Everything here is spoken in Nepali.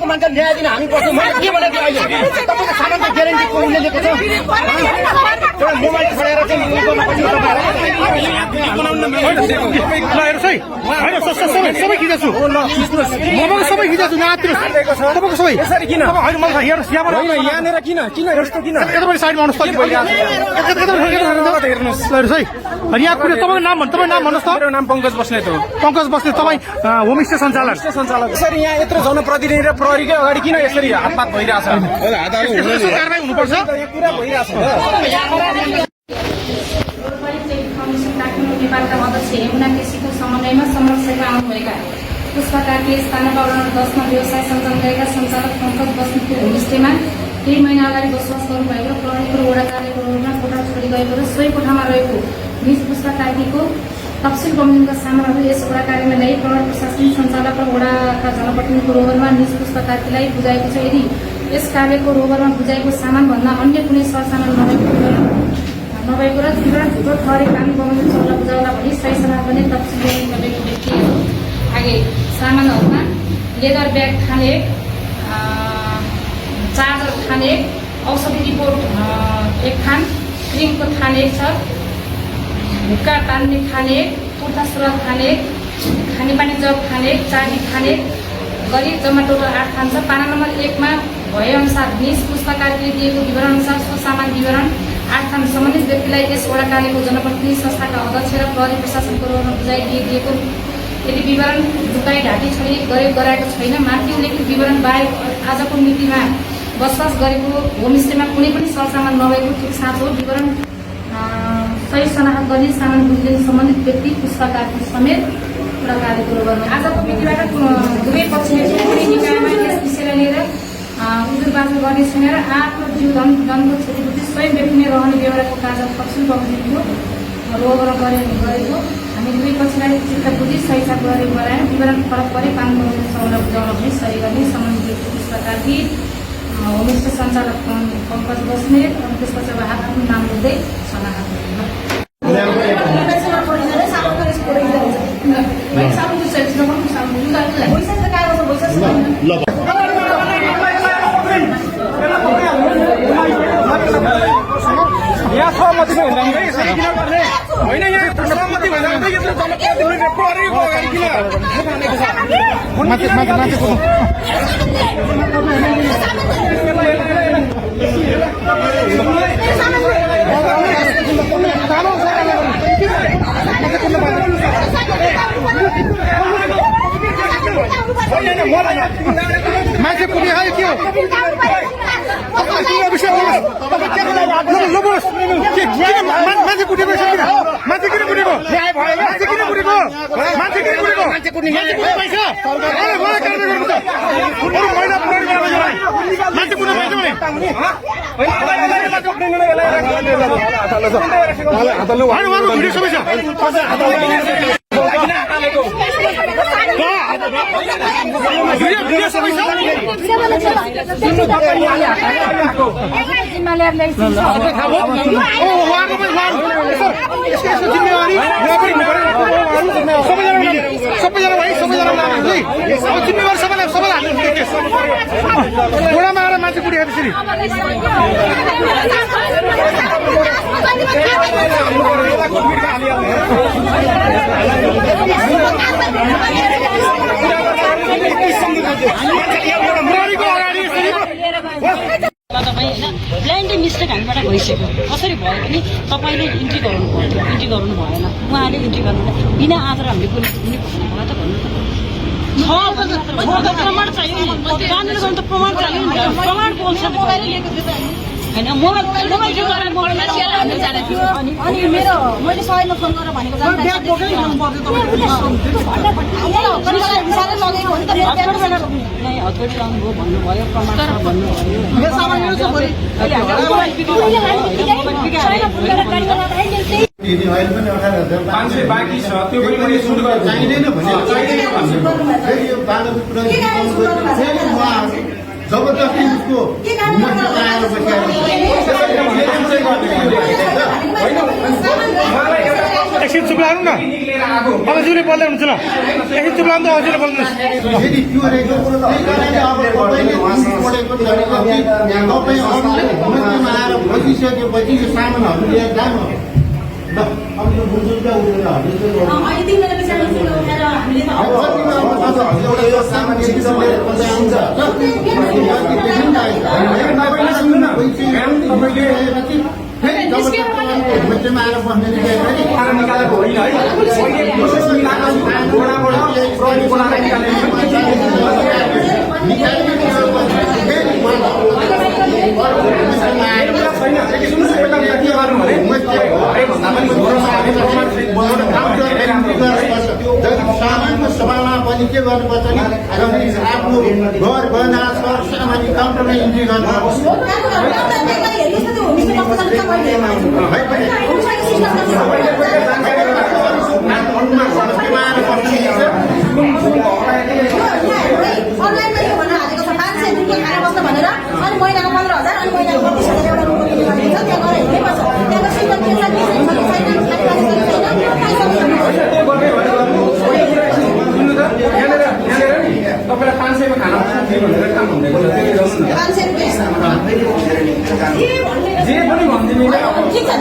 गरिबको मान्छे न्याय दिन हामी पर्छौँ। मैले के भनेको अहिले तपाईँको सामानको ग्यारेन्टी कसले लिएको छ? मोबाइल छोडेर चाहिँ सबै खिचेछु सबै खिचेछु तपाईँको सबै यसरी किन यहाँनिर किन किन यस्तो किन यतापट्टि साइडमा आउनुहोस् हेर्नुहोस् है। यहाँ कुरो तपाईँको नाम भन्नु तपाईँको नाम भन्नुहोस् त। मेरो नाम पङ्कज बस्नेत हो। पङ्कज बस्नेत तपाईँ होमस्टे सञ्चालक यसरी यहाँ यत्रो जनप्रतिनिधि र प्रहरीकै अगाडि किन यसरी हातपात भइरहेछ? कारबाही हुनुपर्छ पुरा भइरहेछ। नेपालका अध्यक्ष यमुना केसीको समन्वयमा संरक्षकमा आउनुभएका पुष्पा कार्की स्थानीय वर्ण 10 मा व्यवसाय सञ्चालन गरेका सञ्चालक पङ्कज बस्नेतको होमस्टेमा केही महिना अगाडि बसोबास गर्नुभएको र प्रहरीको वडा कार्यालयमा कोठा छोडी गएको र सोही कोठामा रहेको निज पुष्पा कार्कीको तफसिल बमोजिमका सामानहरू यस वडा कार्यमा ल्याई प्रहरी प्रशासन सञ्चालक र वडाका जनप्रतिनिधिको रोभरमा निज पुष्पा कार्कीलाई बुझाएको छ। यदि यस कार्यको रोभरमा बुझाएको सामानभन्दा अन्य कुनै सरसामान नभएको र विवरण झुटो ठहरे कामी बमोजिम चौला बुझाउला भनी सही सल्लाह गर्ने तफसिल गरेको व्यक्तिहरू आगे सामानहरूमा लेदर ब्याग खाने चार्जर खाने औषधि रिपोर्ट 1 खान क्रिमको थान 1 छ, हुक्का तान्ने खाने कुर्ता सुरुवाल खाने खानेपानी जग खाने चाबी खाने गरी जम्मा टोटल 8 खान छ। पाना नम्बर 1 मा भएअनुसार निज पुष्पा कार्कीले दिएको विवरण अनुसार सो सामान विवरण 8 खान सम्बन्धित व्यक्तिलाई यस वडा कार्यको जनप्रतिनिधि संस्थाका अध्यक्ष र प्रहरी प्रशासनको रोभरमा बुझाइदिएको। यदि विवरण झुकाई ढाँटी गराएको छैन माथि उल्लेखित विवरण बाहेक आजको मितिमा बसोबास गरेको होमस्टेमा कुनै पनि सरसामान नभएको ठिक साँचो विवरण सही सनाखत गरी सामान बुझ्ने सम्बन्धित व्यक्ति पुष्पा कार्की समेत वडा कार्यको रोभरमा आजको मितिबाट दुवै पक्षले कुनै निकायमा यस विषयलाई लिएर उजुरबाजुर गर्ने छैन र आफ्नो जीव दण्डको क्षतिपूर्ति स्वयं व्यक्ति नै रहने बेहोराको कागजात तफसिल बमोजिमको रोभर गरेको हामी दुवै पक्षलाई चित्त बुझी सही साथहरू गराएर विवरण फरक परे काम बमोजिम सौला बुझाउन पनि सही गर्ने सम्बन्धित व्यक्ति पुष्पा कार्की होमस्टे सञ्चालक पङ्कज बस्नेत अनि त्यसपछि अब आफ्नो नाम लिँदै सल्लाह यहाँ सहमति होइन यहाँ सहमति मान्छे कुनै आयो के हो मान्छे कुटेको मान्छे किन कुटेको मान्छे किन कुटेको मान्छे किन कुटेको मान्छे कुट्ने मान्छे कुट्ने भिडियो सबै छ सबैजना भाइ सबैजना जिम्मेवार सबैलाई घोडामा आएर मान्छे कुटेको त्यसरी ब्लाइन्डली मिस्टेक हामीबाट भइसक्यो कसरी भयो भने तपाईँले इन्ट्री गराउनु पर्थ्यो इन्ट्री गराउनु भएन उहाँले इन्ट्री गर्नु बिना आधार हामीले कुनै मलाई त भन्नु त प्रमाण चाहियो नि कानुन गर्नु त प्रमाण चाहियो नि प्रमाण बोल्छ होइन अनि मेरो मैले सहरमा फोन गरेर भनेको हतपति लाउनुभयो भन्नुभयो प्रमाण भन्नुभयो बाँकी छ त्यो पनि चाहिँदैन जबरजस्ती उसको एकछिन चुप लाग्नु न हजुरले बोल्दै हुनुहुन्छ ल एकछिन चुप लाग्नु हजुरले बोल्नुहोस् यदि त्यो रहेको कुरो त्यही कारणले अब तपाईँले पढेको तरिका तपाईँ अरूले भूमिमा आएर बसिसकेपछि यो सामानहरू लिएर जानु ल अब यो बुझुर्ग उठेर एउटा यो सामान यदि लिएर कसै आउँछ भुइँमा आएर बस्ने निकालेको होइन सामानको सभामा पनि के गर्नुपर्छ नि आफ्नो घर बना सामाजिक काउन्टरमा इन्ट्री गर्नुपर्छ अनलाइनमा यो भन्न हालेको छ 500 रुपियाँ खाएर बस्न भनेर अनि महिनाको 15,000 अनि महिनाको 32,000 एउटा रुपियाँ दिने भनेको छ त्यहाँ गएर हिँड्नै पर्छ त्यहाँको सिस्टम के तपाईँलाई 500 खाना भनेर काम हुँदैन जे पनि भनिदिनु ठिक छ